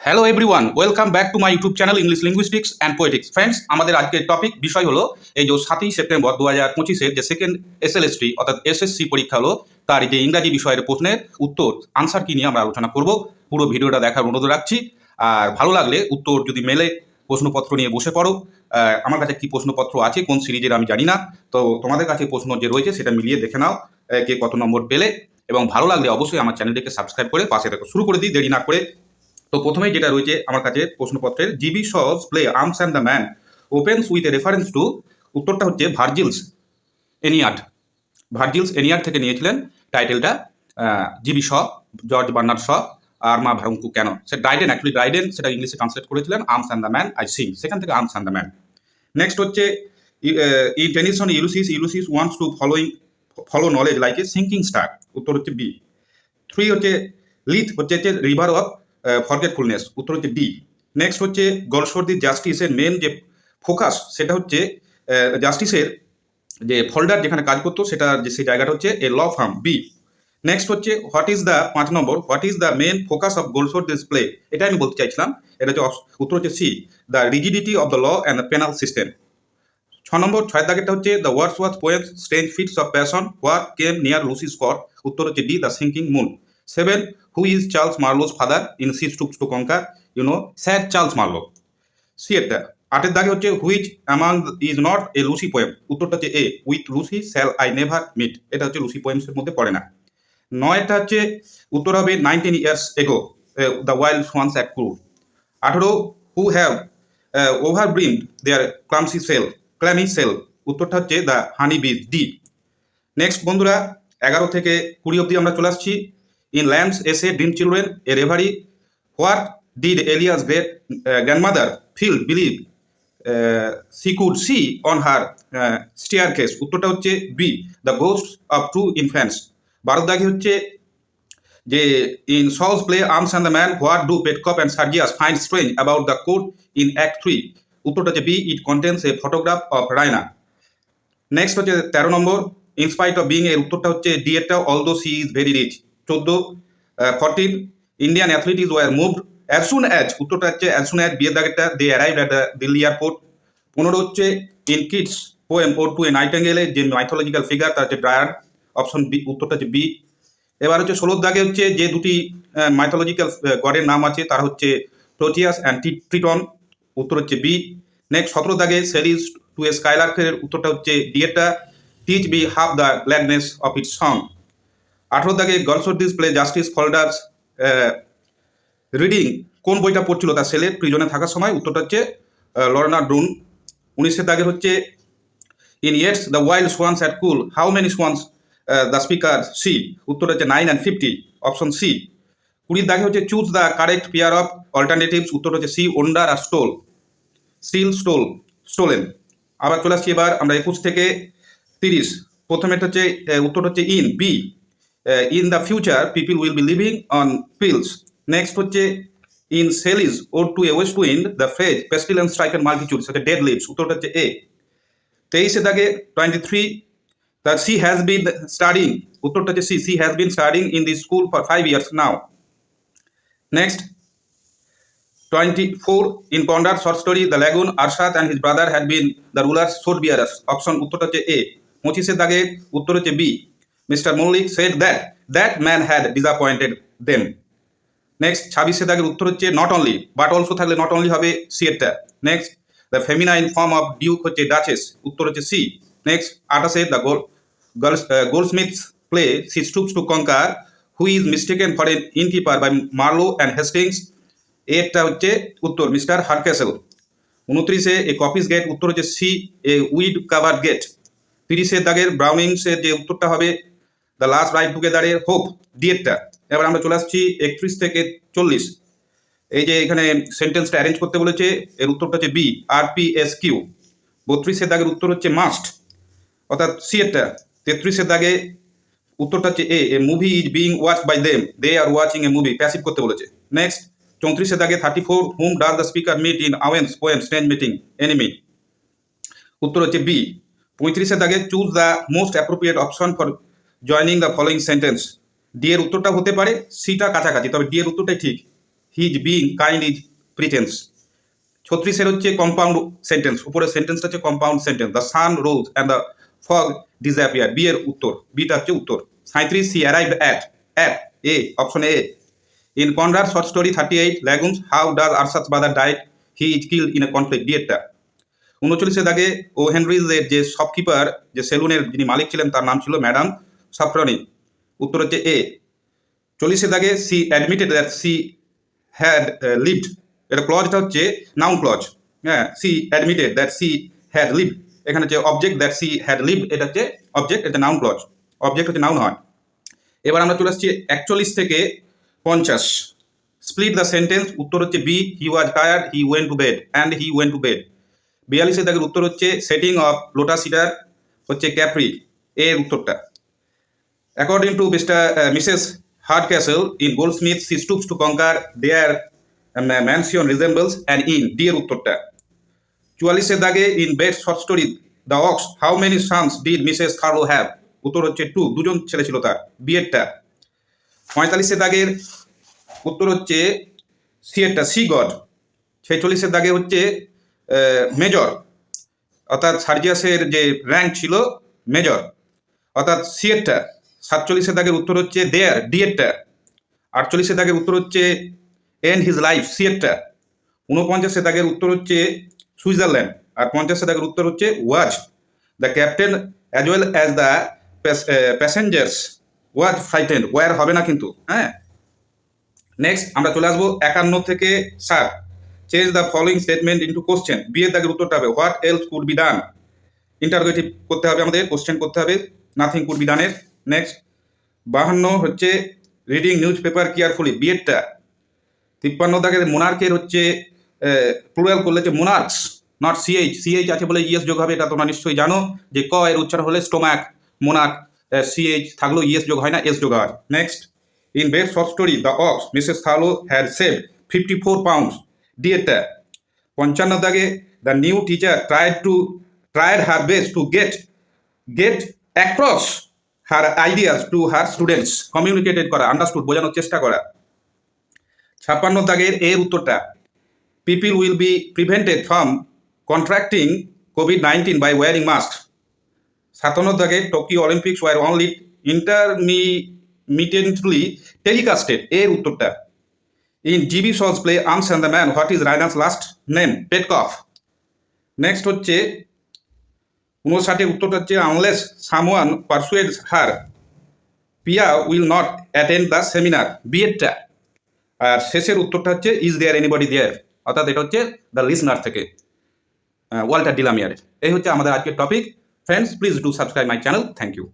Hello everyone, welcome back to my YouTube channel English linguistics and Poetics. Friends, আমাদের আজকের topic বিষয় হলো এই যে 7ই সেপ্টেম্বর 2025-এর যে সেকেন্ড এসএলএসটি অর্থাৎ এসএসসি পরীক্ষা হলো, তার যে ইংরাজি বিষয়ের প্রশ্নের উত্তর আনসার কি নিয়ে আমরা আলোচনা করব। পুরো ভিডিওটা দেখার অনুরোধ রাখছি। আর ভালো লাগলে উত্তর যদি মেলে প্রশ্নপত্র নিয়ে বসে পড়ো। আমার কাছে কি প্রশ্নপত্র আছে কোন সিরিজের আমি জানি না, তো তোমাদের কাছে প্রশ্ন যে রয়েছে সেটা মিলিয়ে দেখে নাও কে কত নম্বর পেলে, এবং ভালো লাগলে অবশ্যই আমার চ্যানেলটিকে সাবস্ক্রাইব করে পাশে দেখো। শুরু করে দিই দেরি না করে। তো প্রথমেই যেটা রয়েছে আমার কাছে প্রশ্নপত্রের, GB Shaw's play arms and the man opens with a reference to, উত্তরটা হচ্ছে ভার্জিলস এনিয়াড। ভার্জিলস এনিয়াড থেকে নিয়েছিলেন টাইটেলটা। GB Shaw, George Bernard Shaw, আর্মা ভারুঙ্কু কেন, সে ড্রাইডেন, অ্যাকচুয়ালি ড্রাইডেন সেটা ইংলিশে ট্রান্সলেট করেছিলেন arms and the man I sing, সেখান থেকে arms and the man. Next হচ্ছে in Tennyson Ulysses wants to follow knowledge like a sinking star, উত্তর হচ্ছে বি। 3 হচ্ছে লিথ হচ্ছে রিভার অফ ফরগেটফুলনেস, উত্তর হচ্ছে ডি। নেক্সট হচ্ছে গলসর্দি জাস্টিসের মেন যে ফোকাস সেটা হচ্ছে জাস্টিসের যে ফোল্ডার যেখানে কাজ করতো সেটা যে সেই জায়গাটা হচ্ছে a law firm, B. Next হচ্ছে what is the 5 number, what is the main focus of Galsworthy's play, এটা আমি বলতে চাইছিলাম, এটা হচ্ছে উত্তর হচ্ছে C, the rigidity of the law and the penal system. 6 number 6 দাগেরটা হচ্ছে the Wordsworth poem strange fits of passion what came near Lucy Scott, উত্তর হচ্ছে D, the sinking moon. 7 who is Charles Marlow's father in she stoops to conquer, sir Charles Marlow. C এরটা 8 দাগে হচ্ছে which among is not a Lucy poem, উত্তরটা হচ্ছে A, with Lucy shall I never meet, এটা হচ্ছে Lucy পোয়েমসের মধ্যে পড়ে না। 9টা হচ্ছে উত্তর হবে 19 years ago the wild swans at Coole. 18 who have overbrimmed their clammy cell, উত্তরটা হচ্ছে দ্য হানি বিজ, ডি। নেক্সট বন্ধুরা 11 থেকে 20 অব্দি আমরা চলে আসছি। In Lamb's essay dream children a reverie what did Elia's great grandmother Field believe she could see on her staircase, উত্তরটা হচ্ছে B, the ghost of two infants. 12 দাগে হচ্ছে যে ইন সলস play arms and the man what do Petkoff and Sergius find strange about the coat in act 3, উত্তরটা হচ্ছে B, it contains a photograph of Raina. Next হচ্ছে 13 নম্বর in spite of being, এর উত্তরটা হচ্ছে ডি এরটা, although she is very rich. 14 Indian athletes were moved as soon as, উত্তরটা হচ্ছে as soon as, বিয়ের দাগেরটা, they arrived at the Delhi airport. 15 হচ্ছে in Keats' poem ode to a নাইটেঙ্গেলে যে মাইথোলজিক্যাল ফিগার তার হচ্ছে ড্রায়ার, অপশন বি, উত্তরটা হচ্ছে বি। এবার হচ্ছে 16 দাগে হচ্ছে যে দুটি মাইথোলজিক্যাল গডের নাম আছে তার হচ্ছে প্রোটিয়াস অ্যান্ড ট্রিটন, উত্তর হচ্ছে বি। নেক্সট 17 দাগে সেরিজ টু এ স্কাইলার্কের, উত্তরটা হচ্ছে ডি এরটা, teach me half the gladness of its song. 18 দাগে Galsworthy's play justice Falder's reading কোন বইটা পড়ছিল তার সেলের প্রিজনে থাকার সময়, উত্তরটা হচ্ছে লর্না ড্রুন। 19 দাগের হচ্ছে in Yeats the wild swans at Coole how many swans the speaker see, উত্তর হচ্ছে 9 and 50, অপশন সি। 20 দাগে হচ্ছে choose the correct pair of alternatives, উত্তর হচ্ছে সি, ওন্ডার আর স্টোল, স্টিল স্টোল স্টোলেন। আবার চলে আসছি এবার আমরা 21 থেকে 30। প্রথমেটা হচ্ছে উত্তর হচ্ছে in, B, in the future people will be living on pills. Next হচ্ছে in Shelley's ode to a west wind the phrase pestilence stricken multitudes, হচ্ছে ডেড লিভস, উত্তরটা হচ্ছে এ। 23 দাগে 23 that she has been studying, উত্তরটা হচ্ছে she has been studying in the school for 5 years now. Next 24 in Conrad's short story The Lagoon, Arshad and his brother had been the rulers sword bearers, option উত্তরটা হচ্ছে A। 25 দাগে উত্তর হচ্ছে B, Mr. Mullick said that man had disappointed them. Next 26 দাগের উত্তর হচ্ছে not only, but also থাকলে not only হবে সি এরটা। Next the feminine form of duke হচ্ছে ডাচেস, উত্তর হচ্ছে C. Next 28 the Goldsmith's play she stoops to conquer who is mistaken for an innkeeper by Marlow and Hastings, এরটা হচ্ছে উত্তর Mr Hardcastle. 29 a copse gate, উত্তর হচ্ছে C, a weed cover gate. 30 দাগের ব্রাউনিংসের যে উত্তরটা হবে দ্য লাস্ট রাইড টুগেদারের হোপ, ডি এরটা। এবার আমরা চলে আসছি 31 থেকে 40। এই যে এখানে সেন্টেন্সটা অ্যারেঞ্জ করতে বলেছে, এর উত্তরটা হচ্ছে বি, RPSQ। 32 দাগের উত্তর হচ্ছে মাস্ট, অর্থাৎ সি এরটা। 33 দাগে উত্তরটা হচ্ছে a movie is being watched by them, they are watching a movie, passive করতে বলেছে। নেক্সট 34 দাগে 34 whom does the speaker meet in Owen's poem strange meeting enemy, উত্তর হচ্ছে বি। 35 দাগে choose the most appropriate option for joining the following sentence, D এর উত্তরটা হতে পারে সিটা কাছাকাছি, তবে ডি এর উত্তরটাই ঠিক। His being kind is pretence. 36 হচ্ছে কম্পাউন্ড সেন্টেন্স, উপরের সেন্টেন্সটা হচ্ছে compound sentence. The sun rose and the fog disappear, B এর উত্তর, বিটা হচ্ছে উত্তর। 37 he arrived at a, option A. In Conrad short story 38 lagoons, how does Arsat's brother died, he is killed in a conflict, B এরটা। 39 দাগে ও হেনরিজের যে shopkeeper, যে সেলুনের যিনি মালিক ছিলেন তার নাম ছিল ম্যাডাম সাফরনি, উত্তর হচ্ছে এ। 40 দাগে she admitted that she had lived, এটা ক্লজটা হচ্ছে নাউন ক্লজ। হ্যাঁ, she admitted that she had lived, এখানে হচ্ছে object that she had lived, এটা হচ্ছে অবজেক্ট, এটা নাউন ক্লজ, অবজেক্ট হচ্ছে নাউন হয়। এবার আমরা চলে আসছি 41 থেকে 50। স্প্লিট দ্য সেন্টেন্স, উত্তর হচ্ছে B, he was tired, he went to bed, and he went to bed. 42 দাগের উত্তর হচ্ছে সেটিং অফ লোটাস সিডার, হচ্ছে ক্যাপ্রি, এর উত্তরটা। According to Mrs Hardcastle in Goldsmith, she stoops to conquer their mansion resembles and inn, D এর উত্তরটা। 44 দাগে in Bates short story the ox, how many sons did Mrs Thurlow have, উত্তর হচ্ছে 2, দুজন ছেলে ছিল তার, বি এরটা। 45 দাগের উত্তর হচ্ছে সি এরটা, সি গড। 46 দাগে হচ্ছে মেজর, অর্থাৎ সার্জিয়াসের যে র্যাঙ্ক ছিল মেজর, অর্থাৎ সি এরটা। 47 দাগের উত্তর হচ্ছে দেয়ার, ডি এরটা। 48 দাগের উত্তর হচ্ছে এন্ড হিজ লাইফ, সি এরটা। 49 দাগের উত্তর হচ্ছে সুইজারল্যান্ড, আর 50 দাগের উত্তর হচ্ছে was. The captain as well as the passengers was frightened, were হবে না কিন্তু, হ্যাঁ। নেক্সট আমরা চলে আসবো 51 থেকে 60। Change the following statement into question, B এর দাগের উত্তরটা হবে what else could be done, interrogative করতে হবে আমাদের, কোশ্চেন করতে হবে, নাথিং কুড বি ডানের। নেক্সট 52 হচ্ছে reading news paper carefully, B এরটা। 53 দাগের মোনার্কের হচ্ছে প্লুরাল করলে হচ্ছে মোনার্কস, নট সিএইচ, সিএইচ আছে বলে ইএস যোগ হবে, এটা তোমরা নিশ্চয়ই জানো যে ক এর উচ্চারণ হলে স্টোম্যাক, মোনার্ক, সিএইচ থাকলেও ইএস যোগ হয় না, এস যোগ হয়। Next in Bates short story the ox Mrs Thurlow had saved 54 pounds, D এরটা। 55 দাগে the new teacher tried her best to get across her ideas to her students, communicated করা, understood, বোঝানোর চেষ্টা করা। 56 দাগের এর উত্তরটা people will be prevented from contracting COVID-19 by wearing mask. 57 দাগে Tokyo Olympics war only intermittently telecasted, এর উত্তরটা। ইন জিবি শলস play arms and the man, what is Raina's last name, Petkoff. Next হচ্ছে 59 উত্তরটা হচ্ছে unless someone persuades her, Pia will not attend the seminar, B এরটা। আর শেষের উত্তরটা হচ্ছে ইজ দেয়ার এনিবডি দেয়ার, অর্থাৎ এটা হচ্ছে দ্য লিসনার থেকে ওয়াল্টার ডিলামিয়ারের। এই হচ্ছে আমাদের আজকের topic. Friends, please do subscribe my channel, thank you.